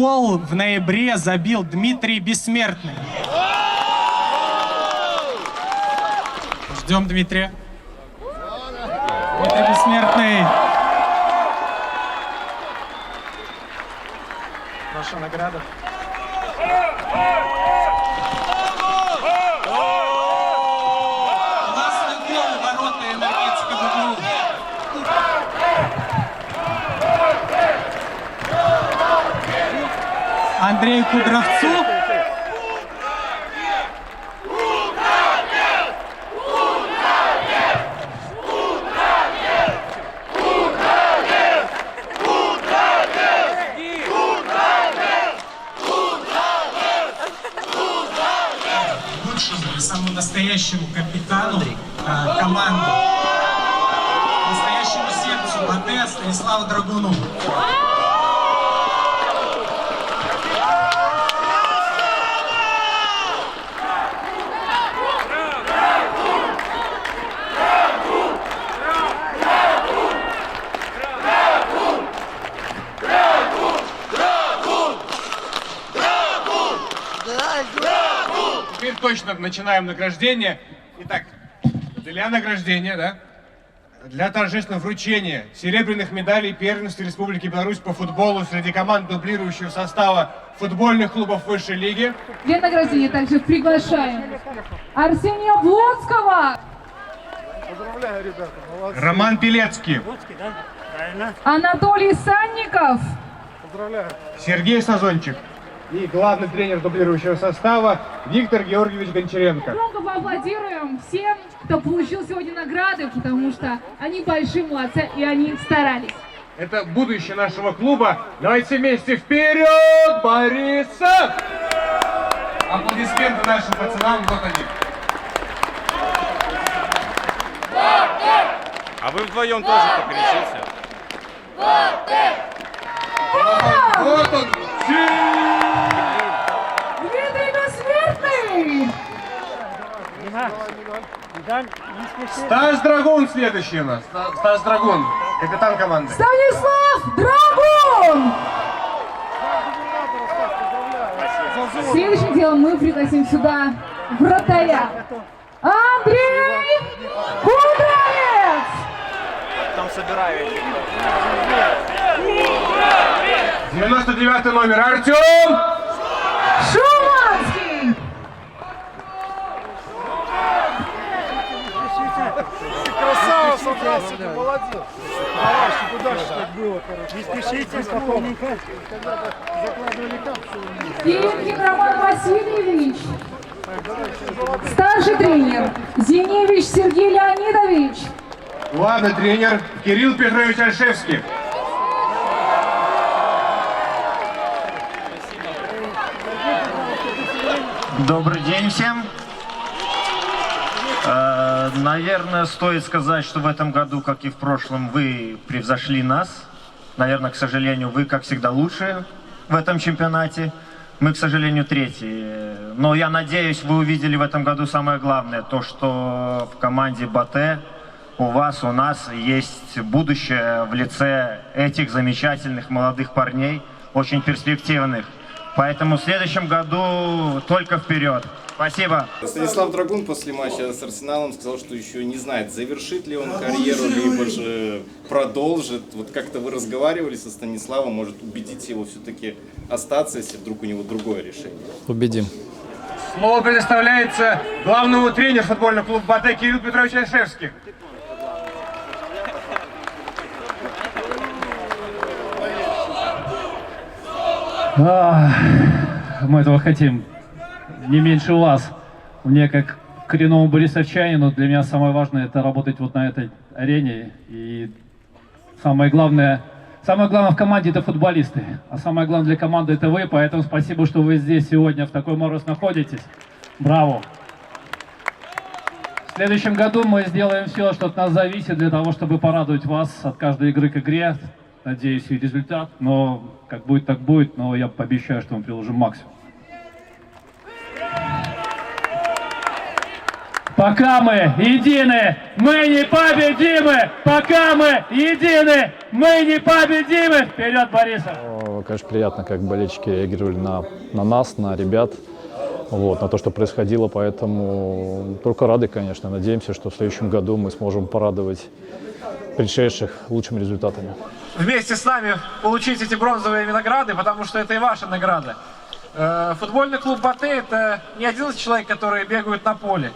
гол в ноябре забил Дмитрий Бессмертный. Ждем Дмитрия. Дмитрий Бессмертный. Ваша награда. Классный гол, ворота Энергетика БГУ. Андрею Кудровцу. Лучшему, самому настоящему капитану команды, настоящему сердцу БАТЭ Станиславу Драгуну. Теперь точно начинаем награждение. Итак, для награждения, да, для торжественного вручения серебряных медалей первенства Республики Беларусь по футболу среди команд дублирующего состава футбольных клубов высшей лиги. Для награждения также приглашаем Арсения Блоцкого. Поздравляю, ребята, молодцы. Роман Пелецкий. Анатолий Санников. Поздравляю. Сергей Сазончик. И главный тренер дублирующего состава Виктор Георгиевич Гончаренко. Громко поаплодируем всем, кто получил сегодня награды, потому что они большие молодцы и они старались. Это будущее нашего клуба. Давайте вместе вперед, Борисов! Аплодисменты нашим пацанам, вот они. А вы вдвоем тоже покричите. Вот он! Дмитрий Бессмертный! Стас Драгун следующий у нас. Стас Драгун, капитан команды. Станислав Драгун! Следующим делом мы пригласим сюда вратаря Андрей Кудровец! Там собираю этих. 99 номер Артем Шуманский! Красава, собрался, ты молодец. Давай, чтобы дальше так было, короче. Не спешите, спокойненько. Когда-то закладывали капсулу. Теренкин Роман Васильевич. Старший тренер Зиневич Сергей Леонидович. главный тренер Кирилл Петрович Альшевский. Добрый день всем. Наверное, стоит сказать, что в этом году, как и в прошлом, вы превзошли нас. Наверное, к сожалению, вы, как всегда, лучшие в этом чемпионате. Мы, к сожалению, третьи. Но я надеюсь, вы увидели в этом году самое главное, то, что в команде БАТЭ у вас, у нас есть будущее в лице этих замечательных молодых парней, очень перспективных. Поэтому в следующем году только вперед. Спасибо. Станислав Драгун после матча с Арсеналом сказал, что еще не знает, завершит ли он карьеру, либо же продолжит. Вот как-то вы разговаривали со Станиславом, может убедить его все-таки остаться, если вдруг у него другое решение? Убедим. Слово предоставляется главному тренеру футбольного клуба БАТЭ Кирилл Петрович Альшевский. Мы этого хотим не меньше вас. Мне, как коренному борисовчанину, для меня самое важное — это работать вот на этой арене. И самое главное в команде — это футболисты. А самое главное для команды — это вы. Поэтому спасибо, что вы здесь сегодня в такой мороз находитесь. Браво! В следующем году мы сделаем все, что от нас зависит, для того, чтобы порадовать вас от каждой игры к игре. Надеюсь, и результат. Но как будет, так будет. Но я пообещаю, что мы приложим максимум. Пока мы едины, мы непобедимы! Пока мы едины, мы непобедимы! Вперед, Борисов! конечно, приятно, как болельщики реагировали на нас, на ребят, вот, на то, что происходило. Поэтому только рады, конечно. Надеемся, что в следующем году мы сможем порадовать пришедших лучшими результатами. Вместе с нами получить эти бронзовые награды, потому что это и ваши награды. Футбольный клуб «Батэ» — это не 11 человек, которые бегают на поле.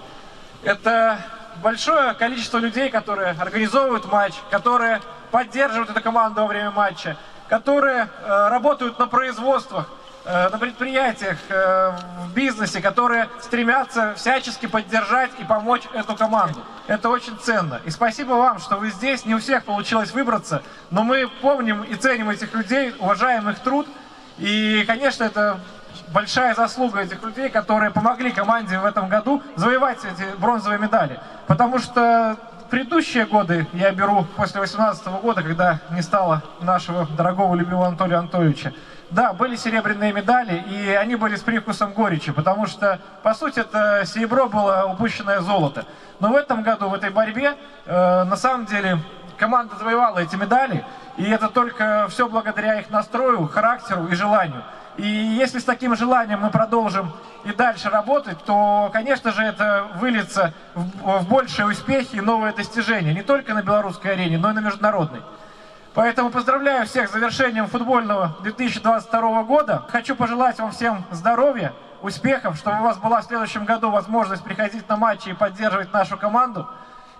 Это большое количество людей, которые организовывают матч, которые поддерживают эту команду во время матча, которые работают на производствах, на предприятиях, в бизнесе, которые стремятся всячески поддержать и помочь эту команду. Это очень ценно. И спасибо вам, что вы здесь. Не у всех получилось выбраться, но мы помним и ценим этих людей, уважаем их труд. И, конечно, это большая заслуга этих людей, которые помогли команде в этом году завоевать эти бронзовые медали. Потому что предыдущие годы, я беру после 2018 года, когда не стало нашего дорогого любимого Анатолия Анатольевича, да, были серебряные медали, и они были с привкусом горечи, потому что, по сути, это серебро было упущенное золото. Но в этом году, в этой борьбе, на самом деле, команда завоевала эти медали, и это только все благодаря их настрою, характеру и желанию. И если с таким желанием мы продолжим и дальше работать, то, конечно же, это выльется в большие успехи и новые достижения, не только на белорусской арене, но и на международной. Поэтому поздравляю всех с завершением футбольного 2022 года. Хочу пожелать вам всем здоровья, успехов, чтобы у вас была в следующем году возможность приходить на матчи и поддерживать нашу команду.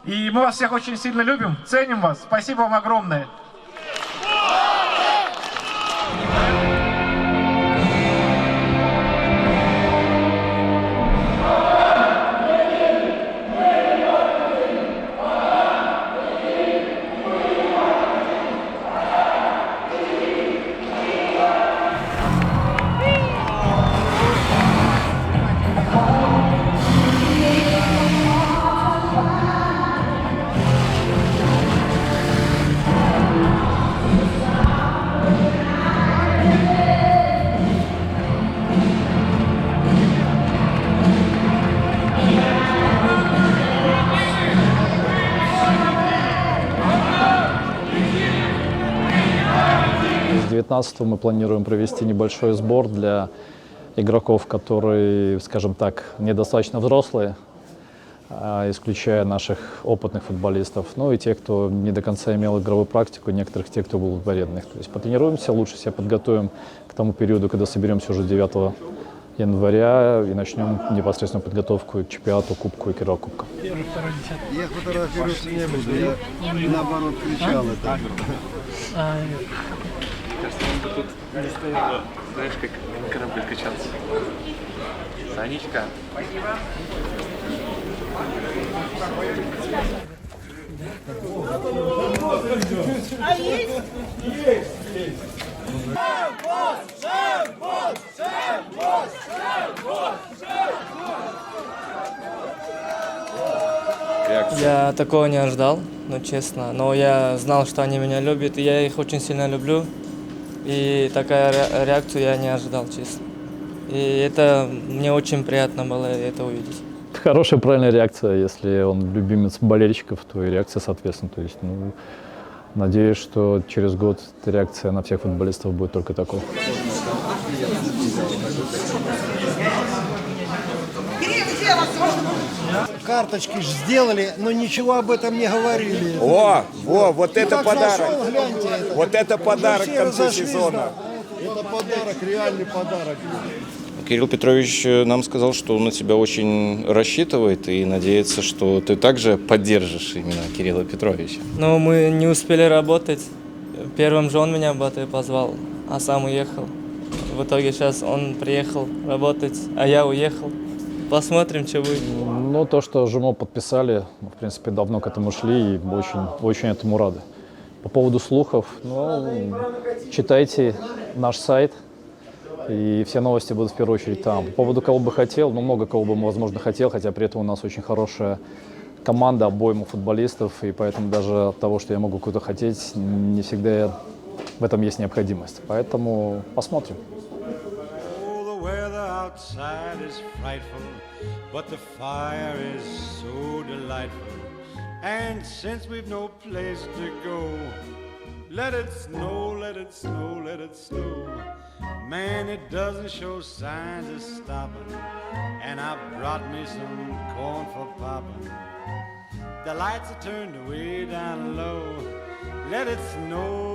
И мы вас всех очень сильно любим, ценим вас. Спасибо вам огромное. С 2019 мы планируем провести небольшой сбор для игроков, которые, скажем так, недостаточно взрослые, исключая наших опытных футболистов, ну и те, кто не до конца имел игровую практику, некоторых тех, кто был в арендных. То есть потренируемся, лучше себя подготовим к тому периоду, когда соберемся уже 9 января и начнем непосредственно подготовку к чемпионату, кубку и Кубка. Я фотографироваться не буду, я наоборот кричал это. Кажется, что тут не стояло, знаешь, как корабль качался. Санечка. А есть? Есть. Я такого не ожидал, ну честно, но я знал, что они меня любят, и я их очень сильно люблю. И такая реакцию я не ожидал, честно. И это мне очень приятно было это увидеть. Хорошая, правильная реакция. Если он любимец болельщиков, то и реакция соответственно. То есть, ну, надеюсь, что через год реакция на всех футболистов будет только такой. Карточки же сделали, но ничего об этом не говорили. Вот это подарок. Зашел, гляньте, это. Вот это подарок к концу сезона. Да. Это подарок, реальный подарок. Кирилл Петрович нам сказал, что он на тебя очень рассчитывает и надеется, что ты также поддержишь именно Кирилла Петровича. Но мы не успели работать. Первым же он меня в Батэ позвал, а сам уехал. В итоге сейчас он приехал работать, а я уехал. Посмотрим, что будет. Ну, то, что ЖМО подписали, мы, в принципе, давно к этому шли и очень этому рады. По поводу слухов, ну, читайте наш сайт, и все новости будут в первую очередь там. По поводу кого бы хотел, ну, много кого бы, возможно, хотел, хотя при этом у нас очень хорошая команда, обойма футболистов, и поэтому даже от того, что я могу кого-то хотеть, не всегда в этом есть необходимость. Поэтому посмотрим. Outside is frightful, but the fire is so delightful. And since we've no place to go, Let it snow, let it snow, let it snow. Man, it doesn't show signs of stopping. And I brought me some corn for popping. The lights are turned way down low. Let it snow,